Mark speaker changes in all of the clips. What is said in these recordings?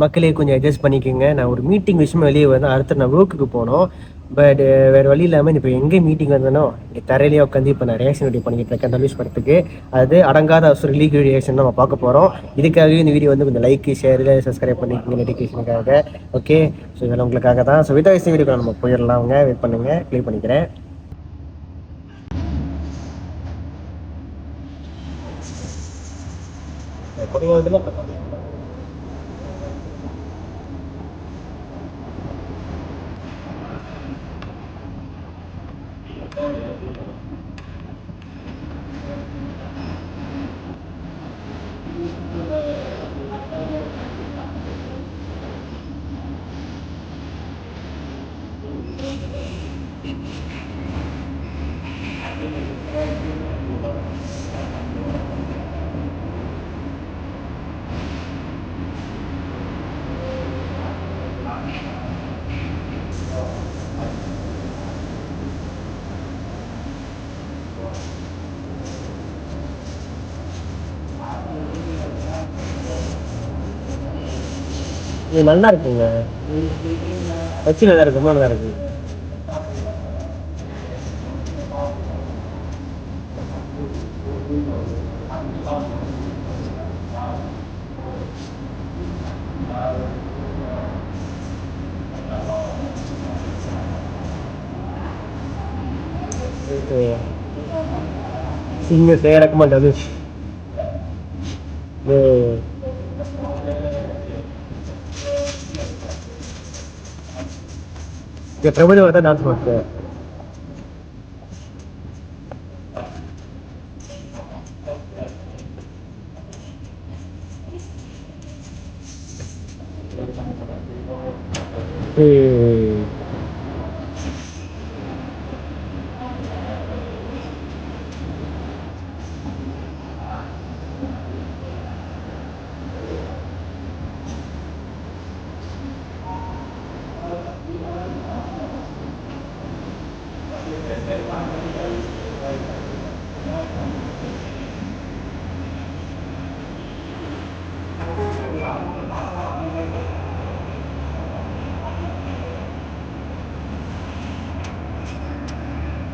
Speaker 1: மக்களே கொஞ்சம் அட்ஜஸ்ட் பண்ணிக்கோங்க. நான் ஒரு மீட்டிங் விஷயமா வெளியே வந்தேன். அடுத்து நான் ஒர்க்குக்கு போனோம். பட் வேறு வழி இல்லாமல் இப்போ எங்கே மீட்டிங் வந்தேனோ இங்கே தரையிலேயே உட்காந்து இப்போ நான் ரியாக்ஷன் வீடியோ பண்ணிக்கிட்டு இருக்கேன் தனுஷ் படத்துக்கு. அது அடங்காத அவசர லீக் ரியாக்ஷன் நம்ம பார்க்க போகிறோம். இதுக்காகவே இந்த வீடியோ வந்து கொஞ்சம் லைக் ஷேர் சப்ஸ்கிரைப் பண்ணிக்கோங்க நோட்டிஃபிகேஷனுக்காக. ஓகே, ஸோ இதெல்லாம் உங்களுக்காக தான். ஸோ வித் வீடியோ நம்ம போயிடலாம். அவங்க வெயிட் பண்ணுங்கள், க்ளியர் பண்ணிக்கிறேன். இது நல்லா இருக்குங்க, வச்சு நல்லா இருக்கு, ரொம்ப நல்லா இருக்கு. Singa saya rekomendasi. Ya travel juga dance master.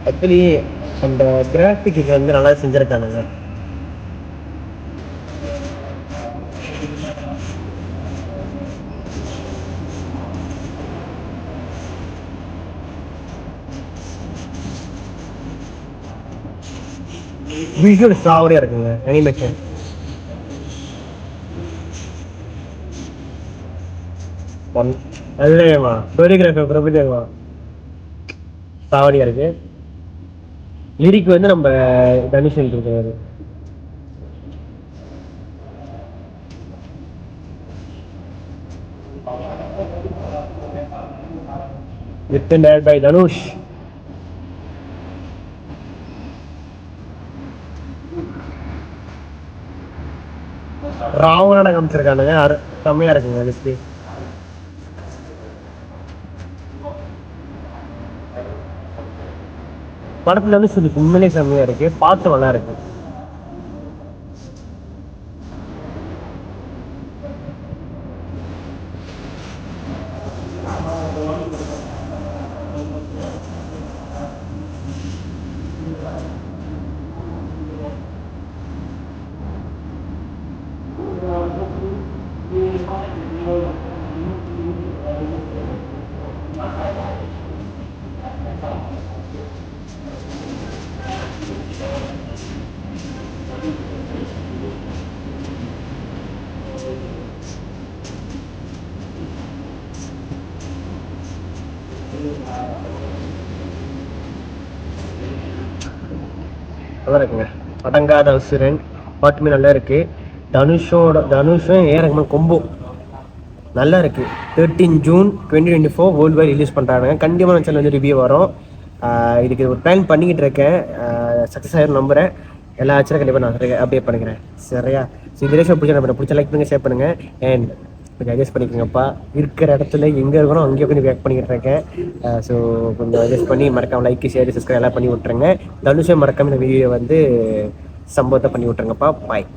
Speaker 1: Actually அந்த கிராஃபிக் வந்து நல்லா செஞ்சுருக்கானுங்க. விஷுவல் சாவடியா இருக்குங்க, அனிமேஷன் நல்லேவா, கொரியோகிராஃபர் பிரபுதேவா சாவடியா இருக்கு. லிரிக் வந்து நம்ம தனுஷ் இருக்காரு. written by Dhanush. ராவண காமிச்சிருக்கானுங்க, செம்மையா இருக்குங்க டிஸ்பிளே. படத்துல வந்து சொல்லி உண்மையிலே செம்மையா இருக்கு, பாட்டு நல்லா இருக்கு. நல்லா இருக்குங்க. அடங்காத அவசரன் பாட்டுமே நல்லா இருக்கு. தனுஷும் ஏரகமான கொம்போ நல்லா இருக்கு. 13 ஜூன் 2024 வேர்ல்டு வைட் ரிலீஸ் பண்ணுறாங்க. கண்டிப்பாக நான் சேனல் வந்து ரிவ்யூ வரும். இதுக்கு ஒரு பிளான் பண்ணிக்கிட்டு இருக்கேன், சக்ஸஸ் ஆகிடும் நம்புகிறேன். எல்லா ஆச்சும் கண்டிப்பாக நான் அப்டேட் பண்ணிக்கிறேன். சரியா? ஸோ இந்த ரேஷோ பிடிச்ச லைக் பண்ணுங்கள், ஷேர் பண்ணுங்கள், அண்ட் கொஞ்சம் அட்ஜஸ்ட் பண்ணிக்கோங்கப்பா. இருக்கிற இடத்துல எங்கே இருக்கணும் அங்கேயே கொஞ்சம் வேக் பண்ணிக்கிட்டு இருக்கேன். ஸோ கொஞ்சம் அட்ஜஸ்ட் பண்ணி மறக்காம லைக் ஷேர் சப்ஸ்கிரைப் எல்லாம் பண்ணி விட்ருங்க. தனுஷம் மறக்காம இந்த வீடியோ வந்து சம்பவத்தை பண்ணி விட்ருங்கப்பா. பாய்.